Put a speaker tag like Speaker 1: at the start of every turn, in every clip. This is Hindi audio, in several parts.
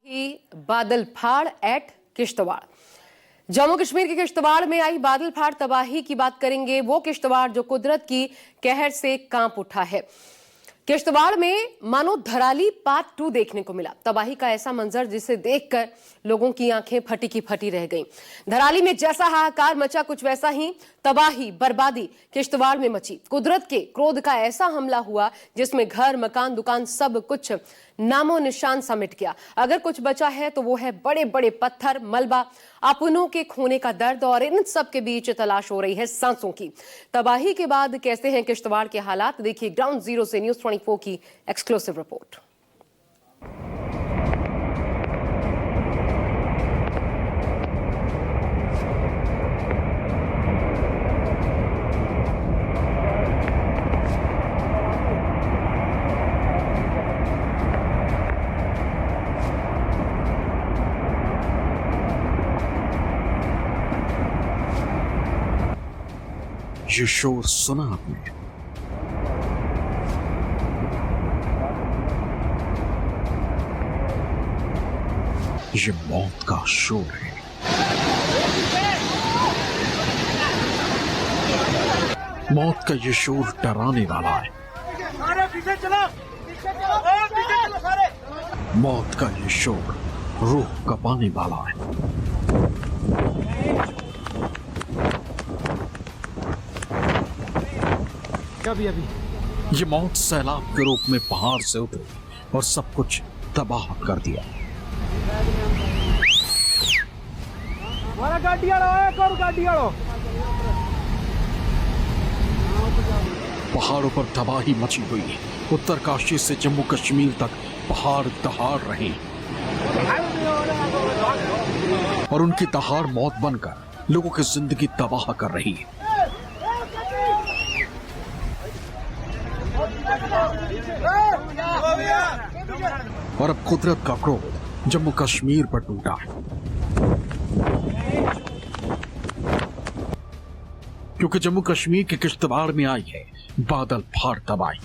Speaker 1: बादल फाड़ एट किश्तवाड़। जम्मू कश्मीर के किश्तवाड़ में आई बादल फाड़ तबाही की बात करेंगे। वो किश्तवाड़ जो कुदरत की कहर से कांप उठा है। किश्तवाड़ में मानो धराली पार्ट 2 देखने को मिला। तबाही का ऐसा मंजर जिसे देखकर लोगों की आंखें फटी की फटी रह गईं। धराली में जैसा हाहाकार मचा, कुछ वैसा ही तबाही बर्बादी किश्तवाड़ में मची। कुदरत के क्रोध का ऐसा हमला हुआ जिसमें घर, मकान, दुकान सब कुछ नामो निशान सा मिट गया। अगर कुछ बचा है तो वो है बड़े बड़े पत्थर, मलबा, अपनों के खोने का दर्द, और इन सब के बीच तलाश हो रही है सांसों की। तबाही के बाद कैसे हैं किश्तवाड़ के हालात, देखिए ग्राउंड जीरो से न्यूज़ 24 की एक्सक्लूसिव रिपोर्ट।
Speaker 2: ये शोर सुना आपने? ये मौत का शोर है। मौत का ये शोर डराने वाला है। मौत का ये शोर रूह कपाने वाला है। ये मौत सैलाब के रूप में पहाड़ से उतरी और सब कुछ तबाह कर दिया। पहाड़ों पर तबाही मची हुई है। उत्तरकाशी से जम्मू कश्मीर तक पहाड़ दहाड़ रहे और उनकी दहाड़ मौत बनकर लोगों की जिंदगी तबाह कर रही है। और अब कुदरत का क्रोध जम्मू कश्मीर पर टूटा है, क्योंकि जम्मू कश्मीर के किश्तवाड़ में आई है बादल फाड़ तबाही।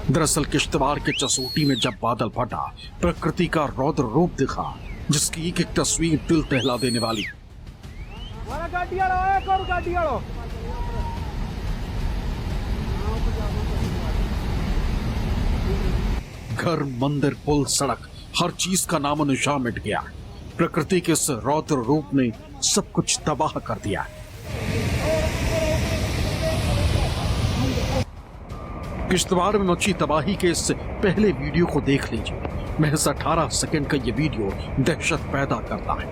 Speaker 2: दरअसल किश्तवाड़ के चसोटी में जब बादल फटा, प्रकृति का रौद्र रूप दिखा, जिसकी एक एक तस्वीर दिल दहला देने वाली। घर, मंदिर, पुल, सड़क, हर चीज का नामो निशान मिट गया। प्रकृति के इस रौद्र रूप ने सब कुछ तबाह कर दिया। किश्तवाड़ में मची तबाही के इस पहले वीडियो को देख लीजिए। महज 18 सेकंड का ये वीडियो दहशत पैदा करता है।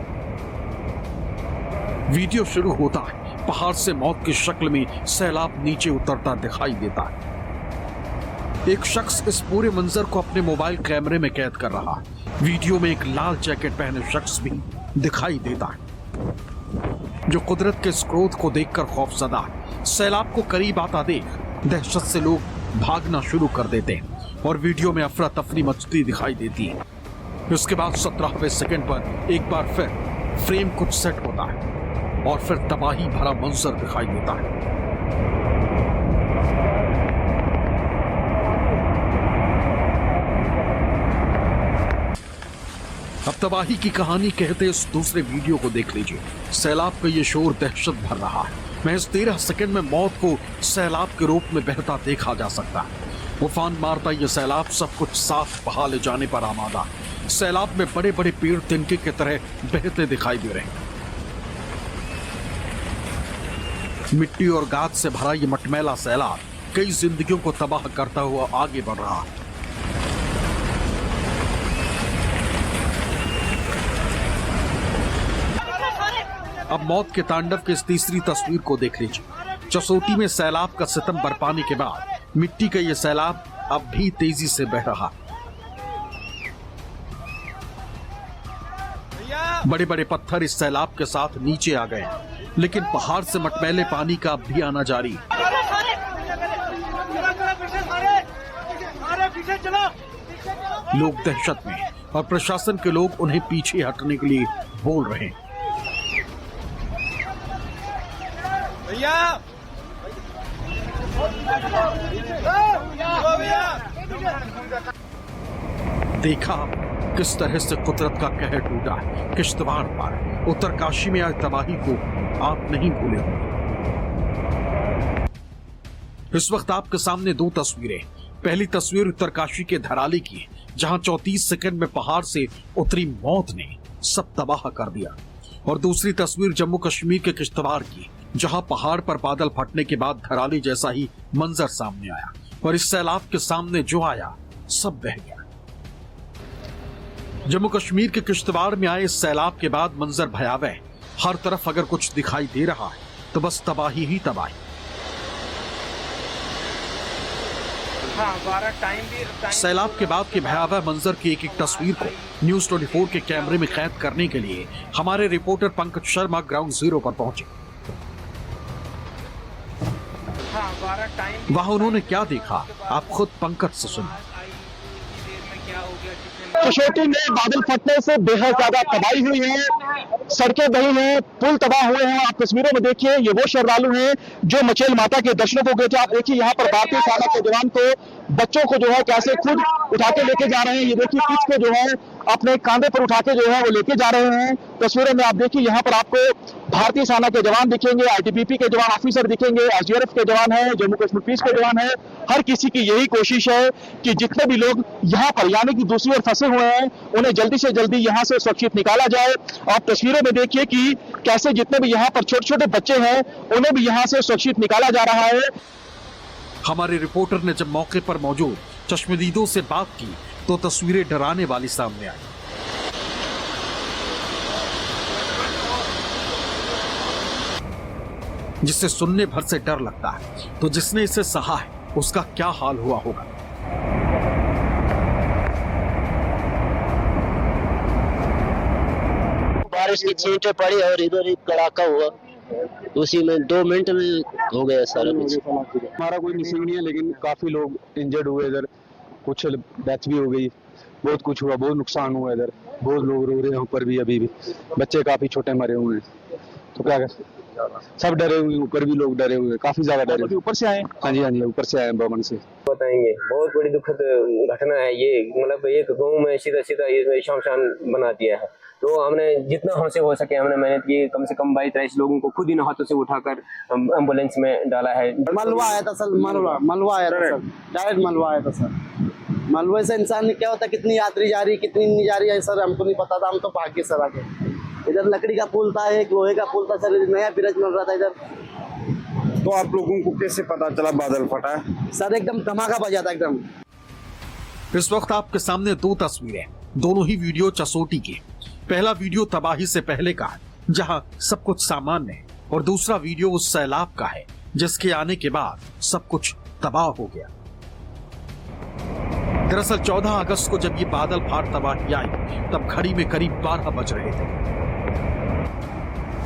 Speaker 2: वीडियो शुरू होता है, पहाड़ से मौत की शक्ल में सैलाब नीचे उतरता दिखाई देता है। एक शख्स इस पूरे मंजर को अपने मोबाइल कैमरे में कैद कर रहा है। वीडियो में एक लाल जैकेट पहने शख्स भी दिखाई देता है, जो कुदरत के इस क्रोध को देखकर खौफजदा है। सैलाब को करीब आता देख दहशत से लोग भागना शुरू कर देते हैं और वीडियो में अफरा तफरी मचती दिखाई देती है। उसके बाद 17वें सेकंड पर एक बार फिर फ्रेम कुछ सेट होता है और फिर तबाही भरा मंजर दिखाई देता है। अब तबाही की कहानी कहते इस दूसरे वीडियो को देख लीजिए। सैलाब का ये शोर दहशत भर रहा है। महज 13 सेकंड में मौत को सैलाब के रूप में बहता देखा जा सकता है। उफान मारता ये सैलाब सब कुछ साफ बहा ले जाने पर आमादा। सैलाब में बड़े बड़े पेड़ तिनके की तरह बहते दिखाई दे रहे हैं। मिट्टी और गाद से भरा ये मटमैला सैलाब कई जिंदगियों को तबाह करता हुआ आगे बढ़ रहा है। अब मौत के तांडव की इस तीसरी तस्वीर को देख लीजिए। चसोटी में सैलाब का सितम बरपाने के बाद मिट्टी का यह सैलाब अब भी तेजी से बह रहा। बड़े बड़े पत्थर इस सैलाब के साथ नीचे आ गए, लेकिन पहाड़ से मटमैले पानी का अब भी आना जारी। लोग दहशत में और प्रशासन के लोग उन्हें पीछे हटने के लिए बोल रहे हैं। भैया देखा किस तरह से कुदरत का कहर टूटा है किश्तवाड़ पर। उत्तरकाशी में आज तबाही को आप नहीं भूले होंगे। इस वक्त आपके सामने दो तस्वीरें। पहली तस्वीर उत्तरकाशी के धराली की है, जहां 34 सेकंड में पहाड़ से उतरी मौत ने सब तबाह कर दिया। और दूसरी तस्वीर जम्मू कश्मीर के किश्तवाड़ की, जहां पहाड़ पर बादल फटने के बाद धराली जैसा ही मंजर सामने आया और इस सैलाब के सामने जो आया सब बह गया। जम्मू कश्मीर के किश्तवाड़ में आए इस सैलाब के बाद मंजर भयावह। हर तरफ अगर कुछ दिखाई दे रहा है तो बस तबाही ही तबाही। सैलाब के बाद के भयावह मंजर की एक एक तस्वीर को न्यूज 24 के कैमरे में कैद करने के लिए हमारे reporter Pankaj Sharma ground zero पर पहुंचे। वहां उन्होंने क्या देखा, आप खुद पंकज से सुनिए।
Speaker 3: कसौटी में बादल फटने से बेहद ज्यादा तबाही हुई है, सड़कें बही हैं, पुल तबाह हुए हैं। आप तस्वीरों में देखिए, ये वो श्रद्धालु हैं जो मचेल माता के दर्शनों को गए थे। आप देखिए यहाँ पर भारतीय सेना के जवान को, बच्चों को जो है कैसे खुद उठा के लेके जा रहे हैं। ये देखिए किस को जो है अपने कांधे पर उठा के जो है वो लेके जा रहे हैं। तस्वीरों में आप देखिए यहाँ पर आपको भारतीय सेना के जवान दिखेंगे, आईटीबीपी के जवान ऑफिसर दिखेंगे, एसडीआरएफ के जवान हैं, जम्मू कश्मीर पुलिस के जवान हैं। हर किसी की यही कोशिश है कि जितने भी लोग यहाँ पर यानी कि दूसरी ओर फंसे हुए हैं उन्हें जल्दी से जल्दी यहाँ से सुरक्षित निकाला जाए। आप तस्वीरों में देखिए कि कैसे जितने भी यहाँ पर छोटे छोटे बच्चे हैं उन्हें भी यहाँ से सुरक्षित निकाला जा रहा है।
Speaker 2: हमारे रिपोर्टर ने जब मौके पर मौजूद चश्मदीदों से बात की तो तस्वीरें डराने वाली सामने आई। जिससे सुनने भर से डर लगता है, तो जिसने इसे सहा है उसका क्या हाल हुआ होगा।
Speaker 4: बारिश की छींटें पड़ी और इधर एक कड़ाका हुआ, उसी में 2 मिनट में हो गया सारा कुछ।
Speaker 3: हमारा कोई मिसिंग नहीं है, लेकिन काफी लोग इंजर्ड हुए इधर, कुछ डेथ भी हो गई, बहुत कुछ हुआ, बहुत नुकसान हुआ इधर। बहुत लोग रो रहे हैं ऊपर भी, अभी भी बच्चे काफी छोटे मरे हुए हैं। तो क्या कर, सब डरे हुए हैं, ऊपर भी लोग डरे हुए हैं, काफी ज्यादा डरे। ऊपर से आए? हाँ जी, ऊपर से आए भवन से।
Speaker 5: बताएंगे, बहुत बड़ी दुखद घटना है ये। मतलब एक गाँव में सीधा सीधा ये शमशान बना दिया है। तो हमने जितना हमसे हो सके हमने मेहनत की, कम से कम 22-23 लोगों को खुद इन हाथों से उठाकर एम्बुलेंस में डाला है।
Speaker 6: मलबा आया था सर, मलबा आया था सर, डायरेक्ट मलबा आया था सर। मलबे से इंसान ने क्या होता, कितनी यात्री जा रही कितनी नहीं जा रही है सर, हमको नहीं पता था। हम तो भाग के सर आगे, इधर लकड़ी का पुल था, एक लोहे का पुल था सर, नया ब्रिज बन रहा था इधर।
Speaker 7: तो आप लोगों को कैसे पता चला बादल फटा है?
Speaker 6: सर एकदम धमाका बजा था एकदम।
Speaker 2: इस वक्त आपके सामने दो तस्वीरें, दोनों ही वीडियो चसोटी की। पहला वीडियो तबाही से पहले का है, जहां सब कुछ सामान्य है, और दूसरा वीडियो उस सैलाब का है जिसके आने के बाद सब कुछ तबाह हो गया। दरअसल 14 अगस्त को जब ये बादल फाट तबाही आई, तब घड़ी में करीब 12 बज रहे थे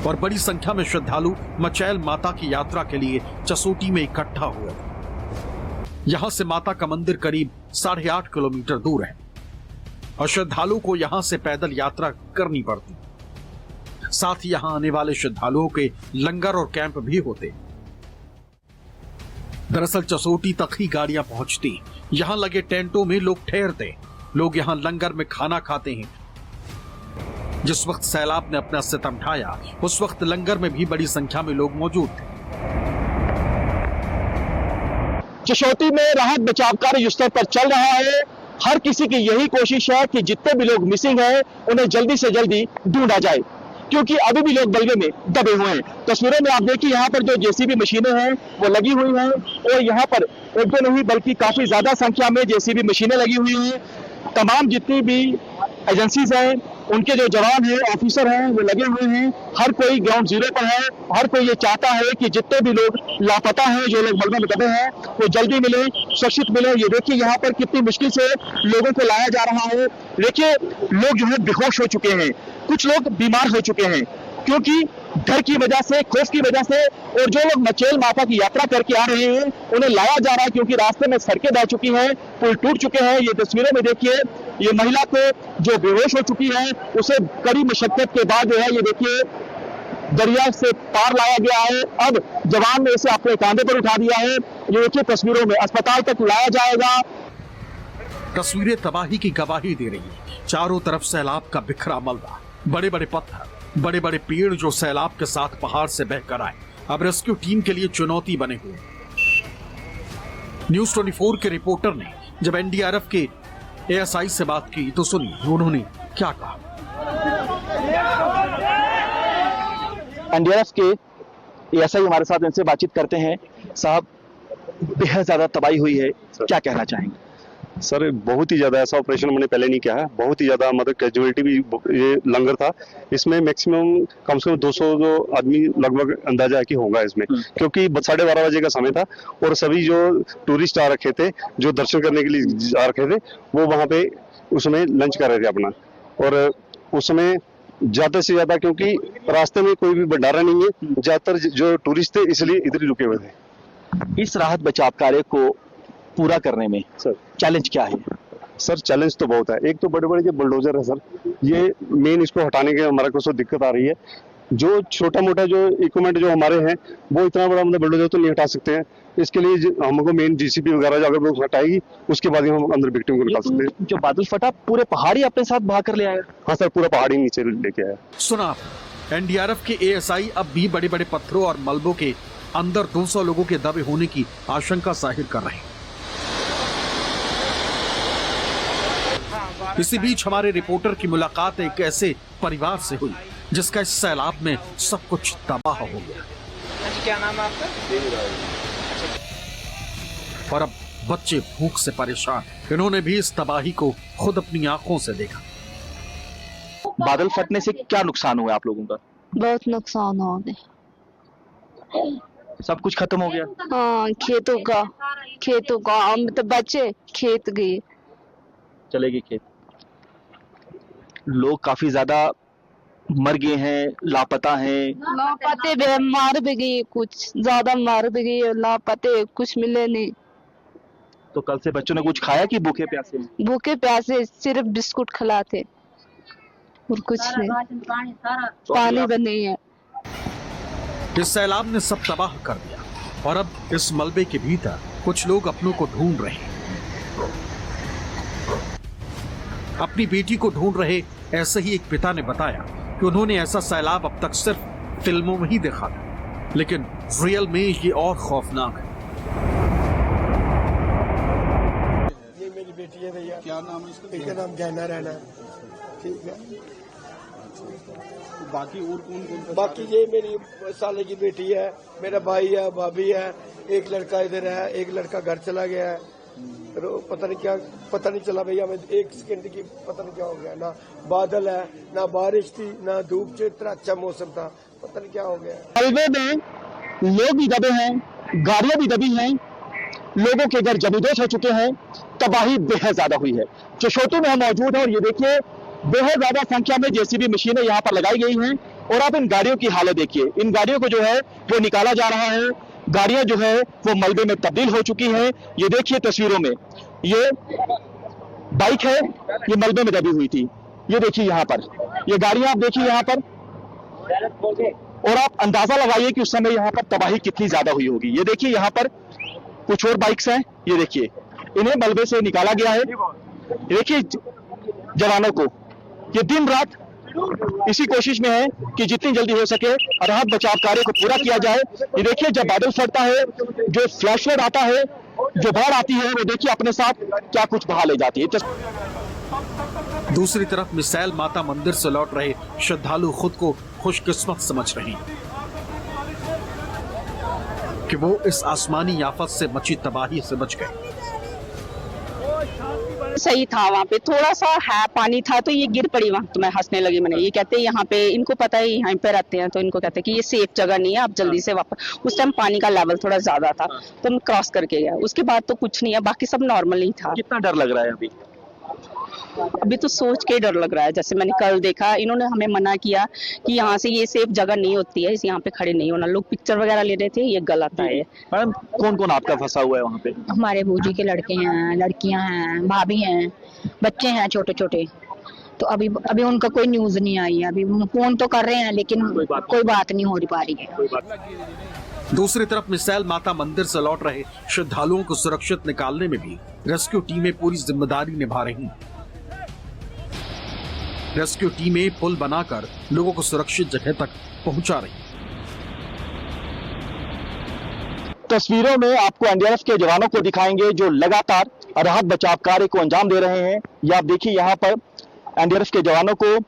Speaker 2: और बड़ी संख्या में श्रद्धालु मचैल माता की यात्रा के लिए चसोटी में इकट्ठा हुए। यहां से माता का मंदिर करीब 8.5 किलोमीटर दूर है और श्रद्धालुओं को यहां से पैदल यात्रा करनी पड़ती। साथ ही यहां आने वाले श्रद्धालुओं के लंगर और कैंप भी होते। दरअसल चसोटी तक ही गाड़ियां पहुंचती, यहां लगे टेंटों में लोग ठहरते, लोग यहां लंगर में खाना खाते हैं। जिस वक्त सैलाब ने अपना सितम ढाया, उस वक्त लंगर में भी बड़ी संख्या में लोग मौजूद थे।
Speaker 3: चसौटी में राहत बचाव कार्य युद्ध स्तर पर चल रहा है। हर किसी की यही कोशिश है कि जितने भी लोग मिसिंग हैं उन्हें जल्दी से जल्दी ढूंढा जाए, क्योंकि अभी भी लोग बलवे में दबे हुए हैं। तस्वीरों में आप देखिए यहाँ पर जो जेसीबी मशीनें हैं वो लगी हुई हैं और यहाँ पर एक दो नहीं बल्कि काफी ज्यादा संख्या में जेसीबी मशीनें लगी हुई हैं। तमाम जितनी भी एजेंसीज हैं उनके जो जवान हैं ऑफिसर हैं वो लगे हुए हैं। हर कोई ग्राउंड जीरो पर है, हर कोई ये चाहता है कि जितने भी लोग लापता हैं, जो लोग मलबे में दबे हैं, वो जल्दी मिले, सुरक्षित मिले। ये देखिए यहाँ पर कितनी मुश्किल से लोगों को लाया जा रहा है। देखिए लोग जो है बेहोश हो चुके हैं, कुछ लोग बीमार हो चुके हैं क्योंकि डर की वजह से, खौफ की वजह से, और जो लोग मचेल माता की यात्रा करके आ रहे हैं उन्हें लाया जा रहा है क्योंकि रास्ते में सड़कें बह चुकी हैं, पुल टूट चुके हैं। ये तस्वीरों में देखिए, ये महिला को जो बेहोश हो चुकी है उसे कड़ी मशक्कत के बाद जो है ये देखिए दरिया से पार लाया गया है। अब जवान ने इसे अपने कांधे पर उठा दिया है। ये देखिए तस्वीरों में अस्पताल तक लाया जाएगा।
Speaker 2: तस्वीरें तबाही की गवाही दे रही है। चारों तरफ सैलाब का बिखरा मलबा, बड़े बड़े पत्थर, बड़े बड़े पेड़ जो सैलाब के साथ पहाड़ से बहकर आए, अब रेस्क्यू टीम के लिए चुनौती बने हुए। न्यूज 24 के रिपोर्टर ने जब एनडीआरएफ के एएसआई से बात की तो सुनिए उन्होंने क्या कहा।
Speaker 3: एनडीआरएफ के एएसआई हमारे साथ, इनसे बातचीत करते हैं। साहब, बेहद ज्यादा तबाही हुई है, क्या कहना चाहेंगे?
Speaker 8: सर बहुत ही ज्यादा, ऐसा ऑपरेशन मैंने पहले नहीं किया है। बहुत ही ज्यादा मतलब कैजुअलिटी भी, ये लंगर था, इसमें मैक्सिमम कम से कम 200 जो आदमी लगभग अंदाजा है कि होगा इसमें, क्योंकि 12:30 बजे का समय था और सभी जो टूरिस्ट आ रखे थे, जो दर्शन करने के लिए आ रखे थे, वो वहां पे उसमें लंच कर रहे थे अपना। और उसमें ज्यादा से ज्यादा, क्योंकि रास्ते में कोई भी भंडारा नहीं है, ज्यादातर जो टूरिस्ट थे इसलिए इधर ही रुके हुए थे।
Speaker 3: इस राहत बचाव कार्य को पूरा करने में
Speaker 8: सर
Speaker 3: चैलेंज क्या है?
Speaker 8: सर चैलेंज तो बहुत है। एक तो बड़े बड़े जो बुलडोजर है सर, ये मेन, इसको हटाने के हमारे को दिक्कत आ रही है। जो छोटा मोटा जो इक्विपमेंट जो हमारे हैं, वो इतना बड़ा मतलब बुलडोजर तो नहीं हटा सकते हैं। इसके लिए हमको मेन जीसीबी वगैरह जो अगर वो हटाएगी, उसके बाद ही हम अंदर विक्टिम को निकाल सकते हैं।
Speaker 3: जो बादल फटा पूरे पहाड़ी अपने साथ बहा कर ले आया?
Speaker 8: हाँ सर, पूरा पहाड़ी नीचे लेके आया।
Speaker 2: सुना आपने, एनडीआरएफ के एएसआई अब भी बड़े बड़े पत्थरों और मलबों के अंदर 200 लोगों के दबे होने की आशंका जाहिर कर रहे हैं। इसी बीच हमारे रिपोर्टर की मुलाकात एक ऐसे परिवार से हुई जिसका इस सैलाब में सब कुछ तबाह हो गया।
Speaker 9: क्या नाम है आपका?
Speaker 2: और अब बच्चे भूख से परेशान, इन्होंने भी इस तबाही को खुद अपनी आंखों से देखा।
Speaker 3: बादल फटने से क्या नुकसान हुआ आप लोगों का?
Speaker 10: बहुत नुकसान हो गया,
Speaker 3: सब कुछ खत्म हो गया।
Speaker 10: हाँ, खेतों का हम तो बच्चे खेत गए,
Speaker 3: चले गए खेत। लोग काफी ज्यादा मर गए हैं, लापता हैं।
Speaker 10: लापते भी मार भी गए, कुछ ज्यादा मार भी गए, लापते कुछ मिले नहीं।
Speaker 3: तो कल से बच्चों ने कुछ खाया कि भूखे प्यासे?
Speaker 10: भूखे प्यासे सिर्फ बिस्कुट खिलाते और कुछ नहीं, पानी भी नहीं है।
Speaker 2: इस सैलाब ने सब तबाह कर दिया और अब इस मलबे के भीतर कुछ लोग अपनों को ढूंढ रहे हैं। अपनी बेटी को ढूंढ रहे ऐसे ही एक पिता ने बताया कि उन्होंने ऐसा सैलाब अब तक सिर्फ फिल्मों में ही देखा था, लेकिन रियल में ये और खौफनाक है।
Speaker 11: ये मेरी बेटी है भैया। क्या नाम है इसका? इसका नाम जैना रहना। ठीक है।
Speaker 7: तो बाकी और कौन कौन?
Speaker 11: बाकी ये मेरी साले की बेटी है, मेरा भाई है, भाभी है, एक लड़का इधर है, एक लड़का घर चला गया है। पता नहीं चला भैया, मैं 1 सेकंड की पता नहीं क्या हो गया। ना बादल है, ना बारिश थी, ना धूप, इतना अच्छा मौसम था, पता नहीं क्या हो गया।
Speaker 3: मलबे में लोग भी दबे हैं, गाड़ियां भी दबी हैं, लोगों के घर जमींदोज हो चुके हैं। तबाही बेहद ज्यादा हुई है। चशोतू में हम मौजूद हैं और ये देखिए बेहद ज्यादा संख्या में जेसीबी मशीनें यहाँ पर लगाई गई हैं। और आप इन गाड़ियों की हालत देखिए, इन गाड़ियों को जो है वो निकाला जा रहा है। गाड़ियां जो है वो मलबे में तब्दील हो चुकी हैं। ये देखिए तस्वीरों में, ये बाइक है, ये मलबे में दबी हुई थी। ये देखिए यहाँ पर, ये गाड़ियां आप देखिए यहाँ पर, और आप अंदाजा लगाइए कि उस समय यहाँ पर तबाही कितनी ज्यादा हुई होगी। ये देखिए यहाँ पर कुछ और बाइक्स हैं, ये देखिए इन्हें मलबे से निकाला गया है। ये देखिए जवानों को, ये दिन रात इसी कोशिश में है कि जितनी जल्दी हो सके राहत बचाव कार्य को पूरा किया जाए। ये देखिए जब बादल फटता है, जो फ्लैश फ्लड आता है, जो बाढ़ आती है, वो देखिए अपने साथ क्या कुछ बहा ले जाती है।
Speaker 2: दूसरी तरफ मिसाइल माता मंदिर से लौट रहे श्रद्धालु खुद को खुशकिस्मत समझ रहे हैं कि वो इस आसमानी आफत से मची तबाही से बच गए।
Speaker 10: सही था, वहाँ पे थोड़ा सा है पानी था तो ये गिर पड़ी वहाँ, तो मैं हंसने लगी। मैंने ये कहते हैं यहाँ पे, इनको पता है यहाँ पे रहते हैं, तो इनको कहते हैं कि ये सेफ जगह नहीं है, आप जल्दी से वापस। उस टाइम पानी का लेवल थोड़ा ज्यादा था तो हम क्रॉस करके गए। उसके बाद तो कुछ नहीं है, बाकी सब नॉर्मल ही था।
Speaker 3: कितना डर लग रहा है अभी?
Speaker 10: अभी तो सोच के डर लग रहा है। जैसे मैंने कल देखा, इन्होंने हमें मना किया कि यहाँ से ये सेफ जगह नहीं होती है, इस यहाँ पे खड़े नहीं होना। लोग पिक्चर वगैरह ले रहे थे, ये गलत है।
Speaker 3: मैडम कौन कौन आपका फंसा हुआ है वहाँ पे?
Speaker 10: हमारे बूजी के लड़के हैं, लड़कियां हैं, भाभी हैं, बच्चे हैं छोटे छोटे। तो अभी उनका कोई न्यूज नहीं आई है। अभी फोन तो कर रहे हैं लेकिन कोई बात नहीं हो पा रही है।
Speaker 2: दूसरी तरफ मिसाइल माता मंदिर से लौट रहे श्रद्धालुओं को सुरक्षित निकालने में भी रेस्क्यू टीमें पूरी जिम्मेदारी निभा रही हैं। रेस्क्यू टीमें पुल बनाकर लोगों को सुरक्षित जगह तक पहुंचा रही हैं।
Speaker 3: तस्वीरों में आपको एनडीआरएफ के जवानों को दिखाएंगे जो लगातार राहत बचाव कार्य को अंजाम दे रहे हैं। या आप देखिए यहाँ पर एनडीआरएफ के जवानों को,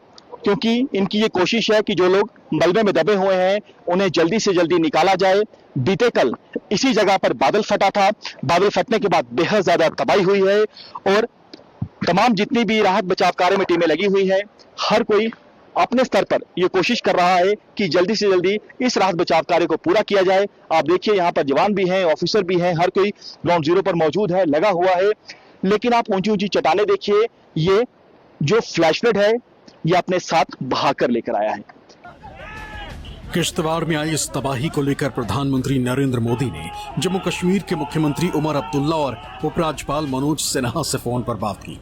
Speaker 3: क्योंकि इनकी ये कोशिश है कि जो लोग मलबे में दबे हुए हैं उन्हें जल्दी से जल्दी निकाला जाए। बीते कल इसी जगह पर बादल फटा था। बादल फटने के बाद बेहद ज्यादा तबाही हुई है और तमाम जितनी भी राहत बचाव कार्य में टीमें लगी हुई हैं, हर कोई अपने स्तर पर यह कोशिश कर रहा है कि जल्दी से जल्दी इस राहत बचाव कार्य को पूरा किया जाए। आप देखिए यहाँ पर जवान भी हैं, ऑफिसर भी हैं, हर कोई ग्राउंड जीरो पर मौजूद है, लगा हुआ है। लेकिन आप ऊंची ऊंची चट्टानें देखिए, ये जो फ्लैशफ्लड है ये अपने साथ बहाकर लेकर आया है।
Speaker 2: किश्तवाड़ में आई इस तबाही को लेकर प्रधानमंत्री नरेंद्र मोदी ने जम्मू कश्मीर के मुख्यमंत्री उमर अब्दुल्ला और उपराज्यपाल मनोज सिन्हा से फोन पर बात की।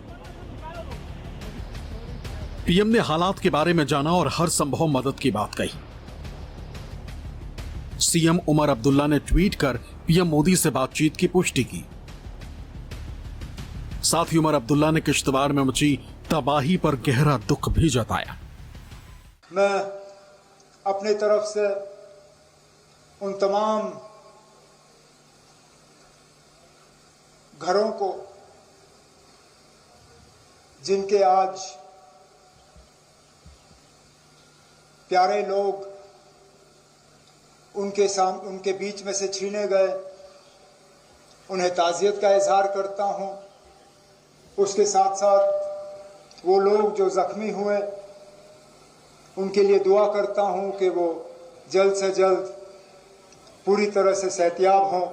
Speaker 2: पीएम ने हालात के बारे में जाना और हर संभव मदद की बात कही। सीएम उमर अब्दुल्ला ने ट्वीट कर पीएम मोदी से बातचीत की पुष्टि की। साथ ही उमर अब्दुल्ला ने किश्तवाड़ में मची तबाही पर गहरा दुख भी जताया।
Speaker 12: मैं अपनी तरफ से उन तमाम घरों को जिनके आज प्यारे लोग उनके बीच में से छीने गए, उन्हें ताज़ियत का इजहार करता हूं। उसके साथ साथ वो लोग जो जख्मी हुए उनके लिए दुआ करता हूं कि वो जल्द से जल्द पूरी तरह से सेहतियाब हों।